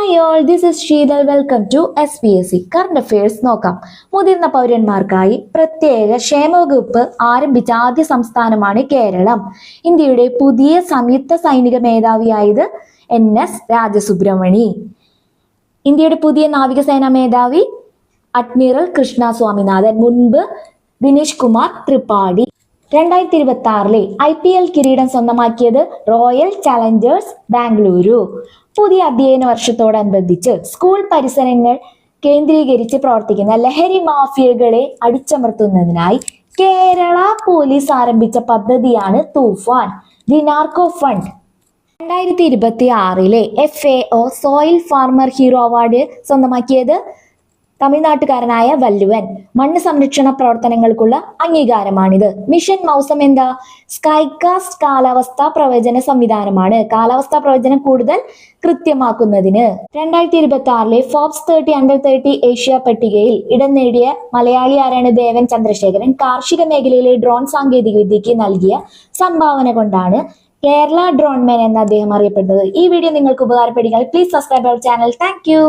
Hi all, this is Sheetal. Welcome to SPSC current affairs. നോക്കാം. മുതിർന്ന പൗരന്മാർക്കായി പ്രത്യേക ക്ഷേമവകുപ്പ് ആരംഭിച്ച ആദ്യ സംസ്ഥാനമാണ് കേരളം. ഇന്ത്യയുടെ പുതിയ സംയുക്ത സൈനിക മേധാവിയായത് NS രാജസുബ്രഹ്മണി. ഇന്ത്യയുടെ പുതിയ നാവികസേനാ മേധാവി അഡ്മിറൽ കൃഷ്ണ സ്വാമിനാഥൻ. മുൻപ് ദിനേശ് കുമാർ ത്രിപാഠി. 2026 IPL കിരീടം സ്വന്തമാക്കിയത് റോയൽ ചലഞ്ചേഴ്സ് ബാംഗ്ലൂരു. പുതിയ അധ്യയന വർഷത്തോടനുബന്ധിച്ച് സ്കൂൾ പരിസരങ്ങൾ കേന്ദ്രീകരിച്ച് പ്രവർത്തിക്കുന്ന ലഹരി മാഫിയകളെ അടിച്ചമർത്തുന്നതിനായി കേരള പോലീസ് ആരംഭിച്ച പദ്ധതിയാണ് Toofan, the narco fund. 2026 FAO soil farmer hero award സ്വന്തമാക്കിയത് തമിഴ്നാട്ടുകാരനായ വല്ലുവൻ. മണ്ണ് സംരക്ഷണ പ്രവർത്തനങ്ങൾക്കുള്ള അംഗീകാരമാണിത്. മിഷൻ മൗസം എന്താ? സ്കൈകാസ്റ്റ് കാലാവസ്ഥാ പ്രവചന സംവിധാനമാണ്. കാലാവസ്ഥാ പ്രവചനം കൂടുതൽ കൃത്യമാക്കുന്നതിന്. 2026 ഫോബ്സ് 30 അണ്ടർ 30 ഏഷ്യ പട്ടികയിൽ ഇടം നേടിയ മലയാളി ആരാണ്? ദേവൻ ചന്ദ്രശേഖരൻ. കാർഷിക മേഖലയിലെ ഡ്രോൺ സാങ്കേതിക വിദ്യക്ക് നൽകിയ സംഭാവന കൊണ്ടാണ് കേരള ഡ്രോൺമാൻ എന്ന് അദ്ദേഹം അറിയപ്പെടുന്നത്. ഈ വീഡിയോ നിങ്ങൾക്ക് ഉപകാരപ്പെടുകയാണെങ്കിൽ please subscribe our channel. Thank U.